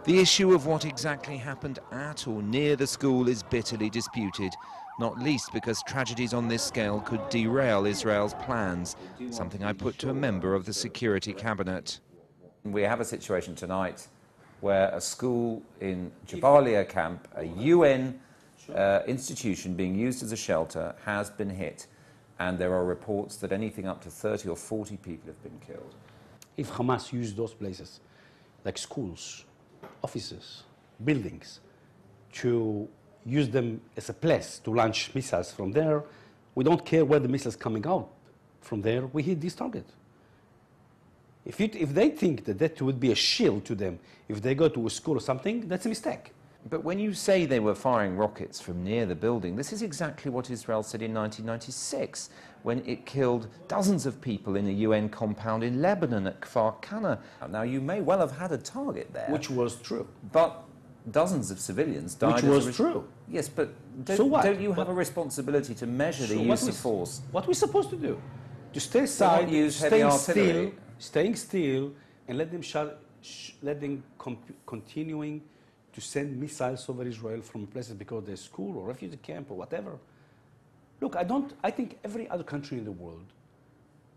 The issue of what exactly happened at or near the school is bitterly disputed, not least because tragedies on this scale could derail Israel's plans, something I put to a member of the Security Cabinet. We have a situation tonight where a school in Jabalia camp, a UN institution being used as a shelter, has been hit. And there are reports that anything up to 30 or 40 people have been killed. If Hamas used those places, like schools, offices, buildings, to use them as a place to launch missiles from there, we don't care where the missiles coming out from there, we hit this target. If they think that that would be a shield to them, if they go to a school or something, that's a mistake. But when you say they were firing rockets from near the building, this is exactly what Israel said in 1996, when it killed dozens of people in a UN compound in Lebanon at Kfar Kana. Now, you may well have had a target there. Which was true. But dozens of civilians died. Which was true. Yes, but don't you have a responsibility to measure the use of force? What we're supposed to do? To stay aside, staying still, and let them continuing to send missiles over Israel from places because they're school or refugee camp or whatever. Look, I think every other country in the world,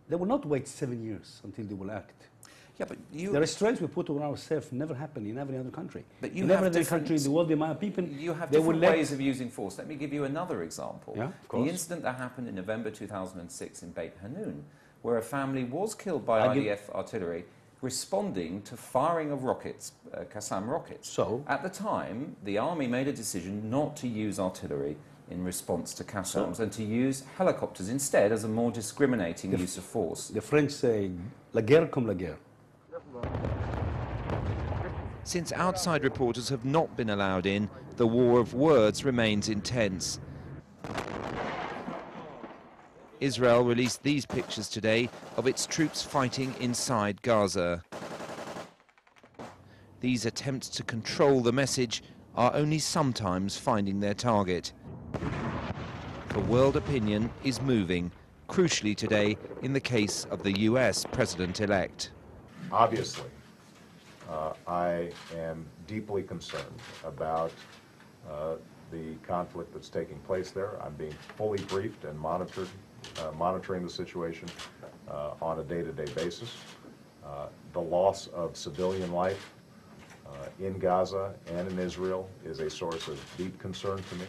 they will not wait 7 years until they will act. Yeah, but the restraints we put on ourselves never happen in every other country. But you in every other country in the world, you have different ways of using force. Let me give you another example. Yeah, of course. The incident that happened in November 2006 in Beit Hanun, where a family was killed by IDF artillery, responding to firing of rockets, Qassam rockets. So, at the time, the army made a decision not to use artillery in response to Qassams and to use helicopters instead as a more discriminating use of force. The French say, la guerre comme la guerre. Since outside reporters have not been allowed in, the war of words remains intense. Israel released these pictures today of its troops fighting inside Gaza. These attempts to control the message are only sometimes finding their target. The world opinion is moving, crucially today in the case of the US president-elect. Obviously, I am deeply concerned about the conflict that's taking place there. I'm being fully briefed and monitoring the situation on a day-to-day basis. The loss of civilian life in Gaza and in Israel is a source of deep concern to me.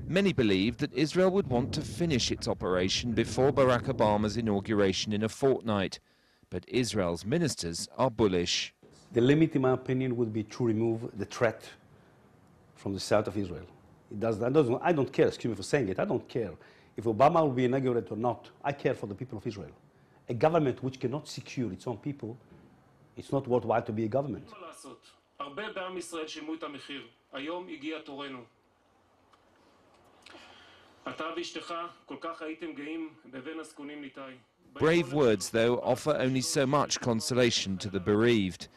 Many believe that Israel would want to finish its operation before Barack Obama's inauguration in a fortnight. But Israel's ministers are bullish. The limit, in my opinion, would be to remove the threat from the south of Israel. I don't care, excuse me for saying it, I don't care if Obama will be inaugurated or not. I care for the people of Israel. A government which cannot secure its own people, it's not worthwhile to be a government. Brave words, though, offer only so much consolation to the bereaved.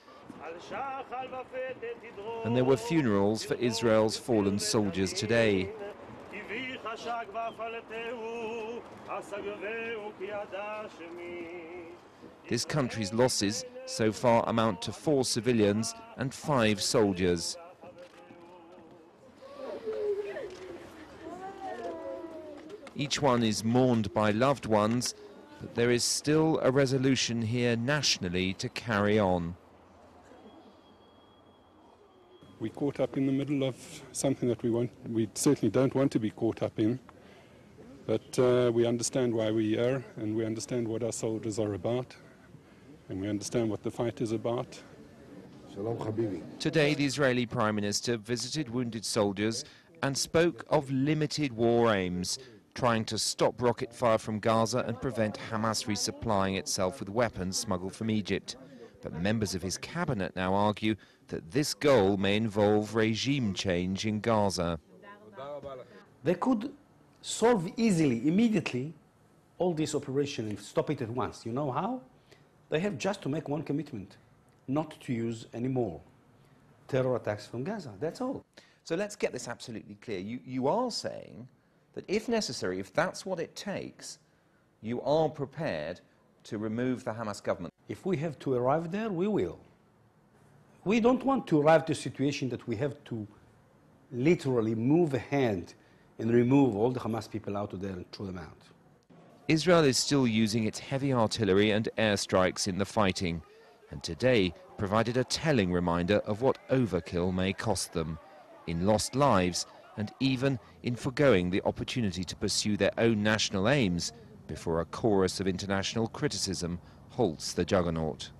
And there were funerals for Israel's fallen soldiers today. This country's losses so far amount to 4 civilians and 5 soldiers. Each one is mourned by loved ones, but there is still a resolution here nationally to carry on. We're caught up in the middle of something that we certainly don't want to be caught up in, but we understand why we're here, and we understand what our soldiers are about, and we understand what the fight is about. Today, the Israeli Prime Minister visited wounded soldiers and spoke of limited war aims, trying to stop rocket fire from Gaza and prevent Hamas resupplying itself with weapons smuggled from Egypt. But members of his cabinet now argue that this goal may involve regime change in Gaza. They could solve easily, immediately, all this operation and stop it at once. You know how? They have just to make one commitment, not to use any more terror attacks from Gaza. That's all. So let's get this absolutely clear. You are saying that if necessary, if that's what it takes, you are prepared to remove the Hamas government. If we have to arrive there, we will. We don't want to arrive to a situation that we have to literally move a hand and remove all the Hamas people out of there and throw them out. Israel is still using its heavy artillery and airstrikes in the fighting, and today provided a telling reminder of what overkill may cost them, in lost lives and even in forgoing the opportunity to pursue their own national aims before a chorus of international criticism halts the juggernaut.